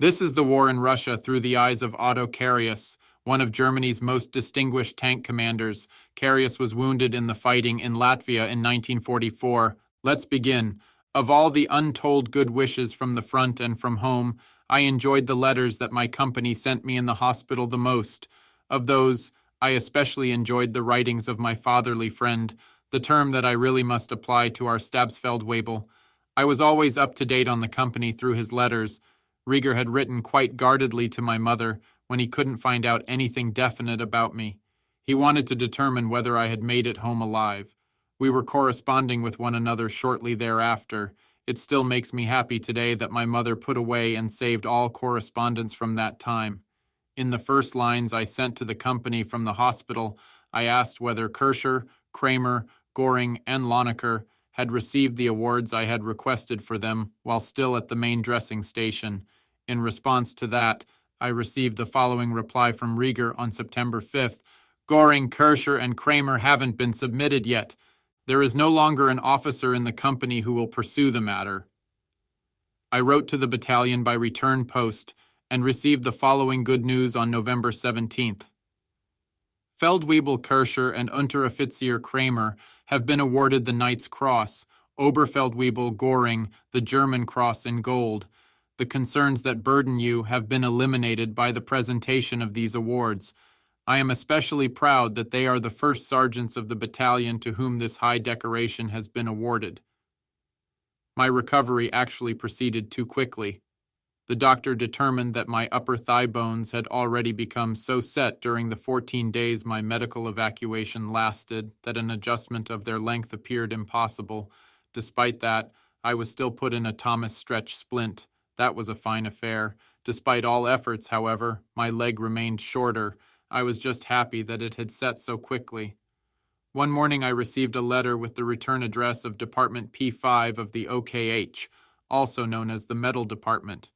This is the war in Russia through the eyes of Otto Carius, one of Germany's most distinguished tank commanders. Carius was wounded in the fighting in Latvia in 1944. Let's begin. Of all the untold good wishes from the front and from home, I enjoyed the letters that my company sent me in the hospital the most. Of those, I especially enjoyed the writings of my fatherly friend, the term that I really must apply to our Stabsfeldwebel. I was always up to date on the company through his letters. Rieger had written quite guardedly to my mother when he couldn't find out anything definite about me. He wanted to determine whether I had made it home alive. We were corresponding with one another shortly thereafter. It still makes me happy today that my mother put away and saved all correspondence from that time. In the first lines I sent to the company from the hospital, I asked whether Kircher, Kramer, Göring, and Lonecker had received the awards I had requested for them while still at the main dressing station. In response to that, I received the following reply from Rieger on September 5th. Göring, Kircher, and Kramer haven't been submitted yet. There is no longer an officer in the company who will pursue the matter. I wrote to the battalion by return post and received the following good news on November 17th. Feldwebel Kircher and Unteroffizier Kramer have been awarded the Knight's Cross, Oberfeldwebel Göring the German Cross in gold. The concerns that burden you have been eliminated by the presentation of these awards. I am especially proud that they are the first sergeants of the battalion to whom this high decoration has been awarded. My recovery actually proceeded too quickly. The doctor determined that my upper thigh bones had already become so set during the 14 days my medical evacuation lasted that an adjustment of their length appeared impossible. Despite that, I was still put in a Thomas stretch splint. That was a fine affair. Despite all efforts, however, my leg remained shorter. I was just happy that it had set so quickly. One morning I received a letter with the return address of Department P5 of the OKH, also known as the Medal Department.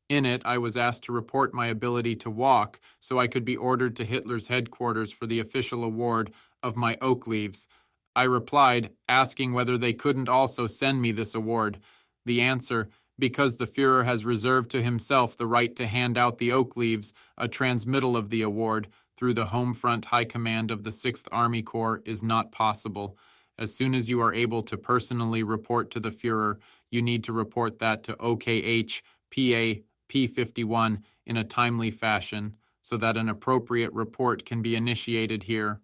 In it, I was asked to report my ability to walk so I could be ordered to Hitler's headquarters for the official award of my oak leaves. I replied, asking whether they couldn't also send me this award. The answer, because the Führer has reserved to himself the right to hand out the oak leaves, a transmittal of the award through the Home Front High Command of the 6th Army Corps is not possible. As soon as you are able to personally report to the Führer, you need to report that to OKH, PA, P51 in a timely fashion, so that an appropriate report can be initiated here.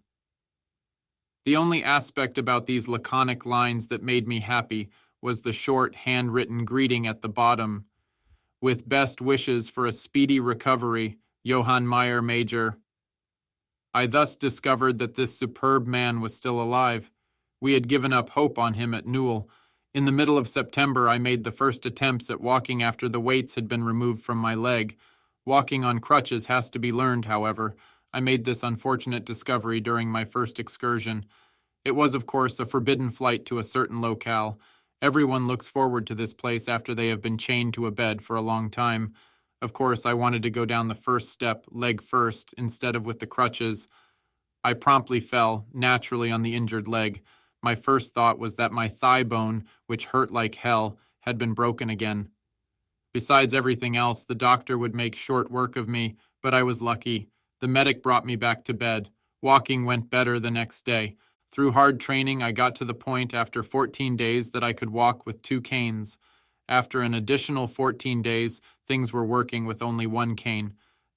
The only aspect about these laconic lines that made me happy was the short, handwritten greeting at the bottom. With best wishes for a speedy recovery, Johann Meyer, Major. I thus discovered that this superb man was still alive. We had given up hope on him at Newell. In the middle of September, I made the first attempts at walking after the weights had been removed from my leg. Walking on crutches has to be learned, however. I made this unfortunate discovery during my first excursion. It was, of course, a forbidden flight to a certain locale. Everyone looks forward to this place after they have been chained to a bed for a long time. Of course, I wanted to go down the first step, leg first, instead of with the crutches. I promptly fell, naturally on the injured leg. My first thought was that my thigh bone, which hurt like hell, had been broken again. Besides everything else, the doctor would make short work of me, but I was lucky. The medic brought me back to bed. Walking went better the next day. Through hard training, I got to the point after 14 days that I could walk with 2 canes. After an additional 14 days, things were working with only 1 cane.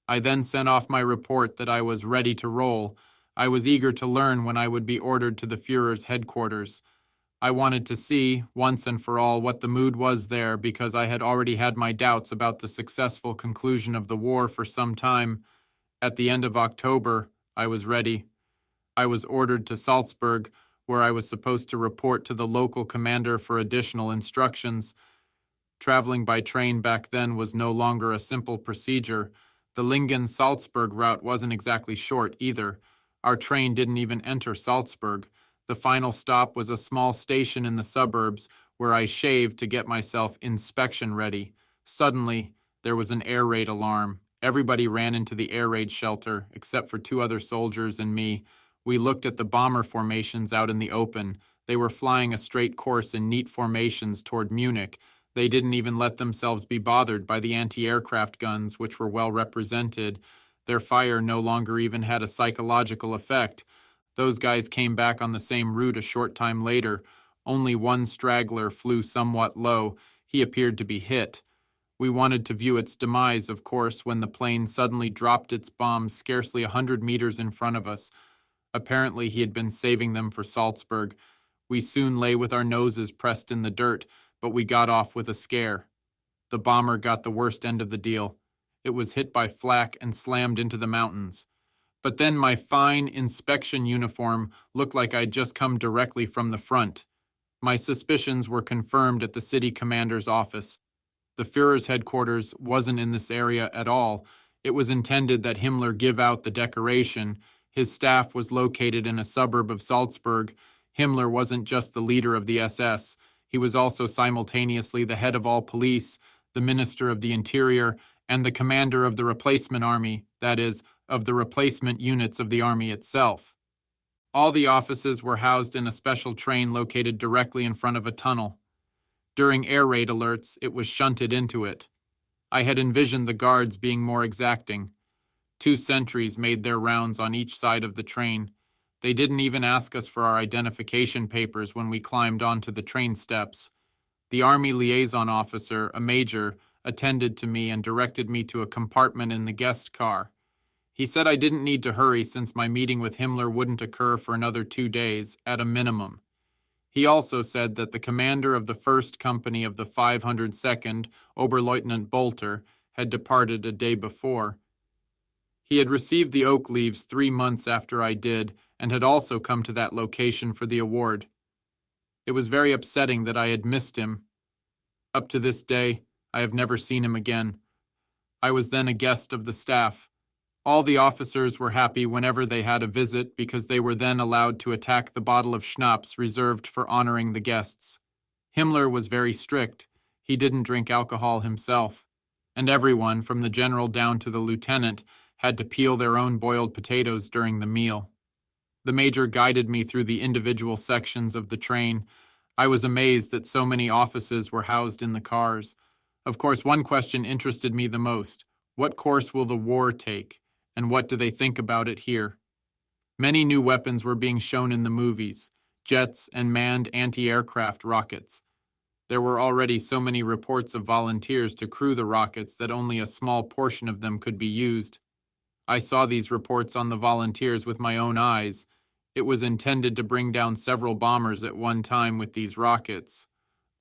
I then sent off my report that I was ready to roll. I was eager to learn when I would be ordered to the Führer's headquarters. I wanted to see, once and for all, what the mood was there because I had already had my doubts about the successful conclusion of the war for some time. At the end of October, I was ready. I was ordered to Salzburg, where I was supposed to report to the local commander for additional instructions. Traveling by train back then was no longer a simple procedure. The Lingen-Salzburg route wasn't exactly short either. Our train didn't even enter Salzburg. The final stop was a small station in the suburbs where I shaved to get myself inspection ready. Suddenly, there was an air raid alarm. Everybody ran into the air raid shelter, except for 2 other soldiers and me. We looked at the bomber formations out in the open. They were flying a straight course in neat formations toward Munich. They didn't even let themselves be bothered by the anti-aircraft guns, which were well represented. Their fire no longer even had a psychological effect. Those guys came back on the same route a short time later. Only one straggler flew somewhat low. He appeared to be hit. We wanted to view its demise, of course, when the plane suddenly dropped its bombs scarcely 100 meters in front of us. Apparently, he had been saving them for Salzburg. We soon lay with our noses pressed in the dirt, but we got off with a scare. The bomber got the worst end of the deal. It was hit by flak and slammed into the mountains. But then my fine inspection uniform looked like I'd just come directly from the front. My suspicions were confirmed at the city commander's office. The Führer's headquarters wasn't in this area at all. It was intended that Himmler give out the decoration. His staff was located in a suburb of Salzburg. Himmler wasn't just the leader of the SS. He was also simultaneously the head of all police, the Minister of the Interior, and the commander of the replacement army, that is, of the replacement units of the army itself. All the offices were housed in a special train located directly in front of a tunnel. During air raid alerts, it was shunted into it. I had envisioned the guards being more exacting. 2 sentries made their rounds on each side of the train. They didn't even ask us for our identification papers when we climbed onto the train steps. The Army liaison officer, a major, attended to me and directed me to a compartment in the guest car. He said I didn't need to hurry since my meeting with Himmler wouldn't occur for another 2 days, at a minimum. He also said that the commander of the 1st Company of the 502nd, Oberleutnant Bolter, had departed a day before. He had received the oak leaves 3 months after I did, and had also come to that location for the award. It was very upsetting that I had missed him. Up to this day, I have never seen him again. I was then a guest of the staff. All the officers were happy whenever they had a visit because they were then allowed to attack the bottle of schnapps reserved for honoring the guests. Himmler was very strict. He didn't drink alcohol himself. And everyone, from the general down to the lieutenant, had to peel their own boiled potatoes during the meal. The major guided me through the individual sections of the train. I was amazed that so many offices were housed in the cars. Of course, one question interested me the most. What course will the war take? And what do they think about it here? Many new weapons were being shown in the movies, jets and manned anti-aircraft rockets. There were already so many reports of volunteers to crew the rockets that only a small portion of them could be used. I saw these reports on the volunteers with my own eyes. It was intended to bring down several bombers at one time with these rockets.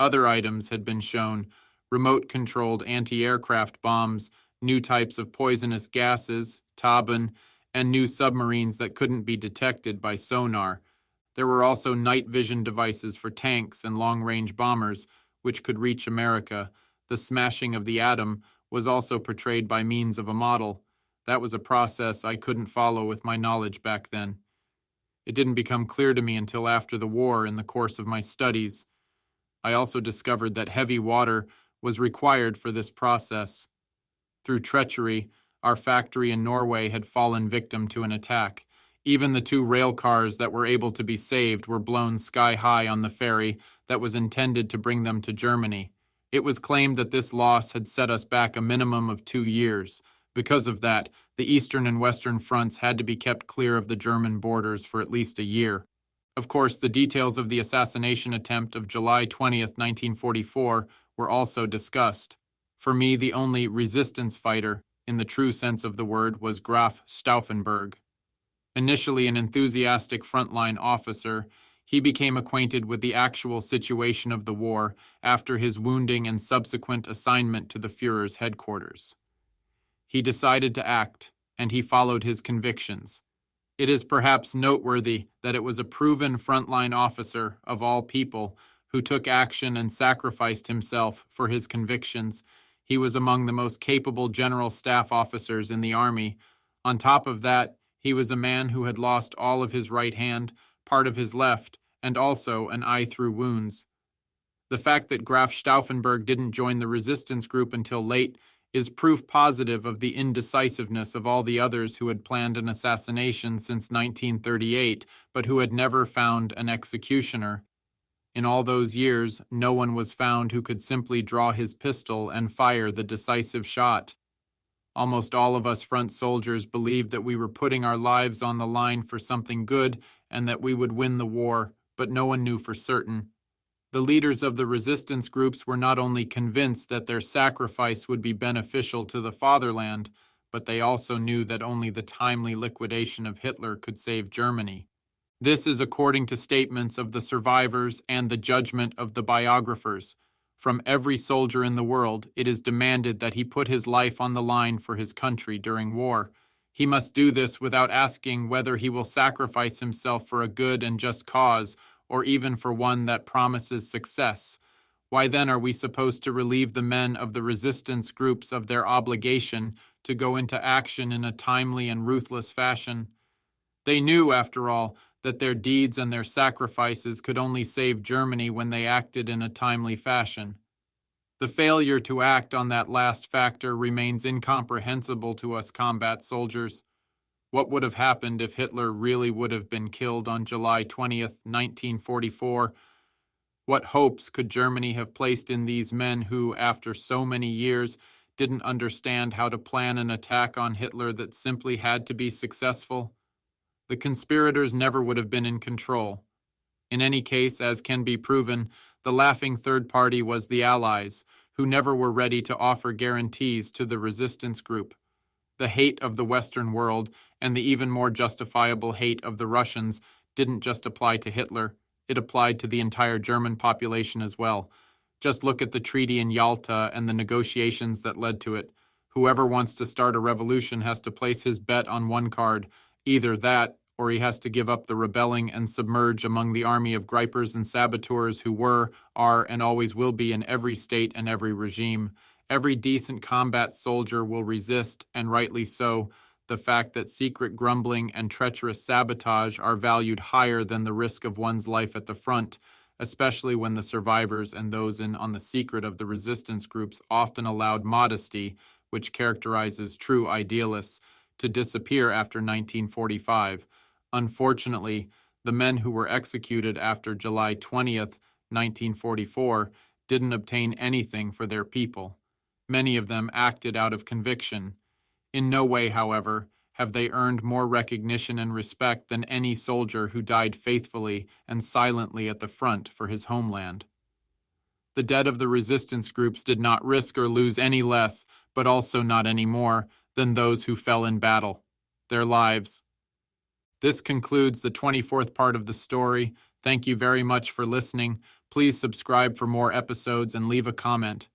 Other items had been shown, remote-controlled anti-aircraft bombs, new types of poisonous gases, Tauben, and new submarines that couldn't be detected by sonar. There were also night vision devices for tanks and long-range bombers, which could reach America. The smashing of the atom was also portrayed by means of a model. That was a process I couldn't follow with my knowledge back then. It didn't become clear to me until after the war in the course of my studies. I also discovered that heavy water was required for this process. Through treachery, our factory in Norway had fallen victim to an attack. Even the 2 rail cars that were able to be saved were blown sky high on the ferry that was intended to bring them to Germany. It was claimed that this loss had set us back a minimum of 2 years. Because of that, the eastern and western fronts had to be kept clear of the German borders for at least a year. Of course, the details of the assassination attempt of July 20th, 1944 were also discussed. For me, the only resistance fighter, in the true sense of the word, was Graf Stauffenberg. Initially an enthusiastic frontline officer, he became acquainted with the actual situation of the war after his wounding and subsequent assignment to the Führer's headquarters. He decided to act, and he followed his convictions. It is perhaps noteworthy that it was a proven frontline officer, of all people, who took action and sacrificed himself for his convictions. He was among the most capable general staff officers in the army. On top of that, he was a man who had lost all of his right hand, part of his left, and also an eye through wounds. The fact that Graf Stauffenberg didn't join the resistance group until late is proof positive of the indecisiveness of all the others who had planned an assassination since 1938, but who had never found an executioner. In all those years, no one was found who could simply draw his pistol and fire the decisive shot. Almost all of us front soldiers believed that we were putting our lives on the line for something good and that we would win the war, but no one knew for certain. The leaders of the resistance groups were not only convinced that their sacrifice would be beneficial to the fatherland, but they also knew that only the timely liquidation of Hitler could save Germany. This is according to statements of the survivors and the judgment of the biographers. From every soldier in the world, it is demanded that he put his life on the line for his country during war. He must do this without asking whether he will sacrifice himself for a good and just cause, or even for one that promises success. Why then are we supposed to relieve the men of the resistance groups of their obligation to go into action in a timely and ruthless fashion? They knew, after all, that their deeds and their sacrifices could only save Germany when they acted in a timely fashion. The failure to act on that last factor remains incomprehensible to us combat soldiers. What would have happened if Hitler really would have been killed on July 20th, 1944? What hopes could Germany have placed in these men who, after so many years, didn't understand how to plan an attack on Hitler that simply had to be successful? The conspirators never would have been in control. In any case, as can be proven, the laughing third party was the Allies, who never were ready to offer guarantees to the resistance group. The hate of the Western world, and the even more justifiable hate of the Russians, didn't just apply to Hitler, it applied to the entire German population as well. Just look at the treaty in Yalta and the negotiations that led to it. Whoever wants to start a revolution has to place his bet on one card. Either that, or he has to give up the rebelling and submerge among the army of gripers and saboteurs who were, are, and always will be in every state and every regime. Every decent combat soldier will resist, and rightly so, the fact that secret grumbling and treacherous sabotage are valued higher than the risk of one's life at the front, especially when the survivors and those in on the secret of the resistance groups often allowed modesty, which characterizes true idealists, to disappear after 1945. Unfortunately, the men who were executed after July 20th, 1944, didn't obtain anything for their people. Many of them acted out of conviction. In no way, however, have they earned more recognition and respect than any soldier who died faithfully and silently at the front for his homeland. The dead of the resistance groups did not risk or lose any less, but also not any more, than those who fell in battle, their lives. This concludes the 24th part of the story. Thank you very much for listening. Please subscribe for more episodes and leave a comment.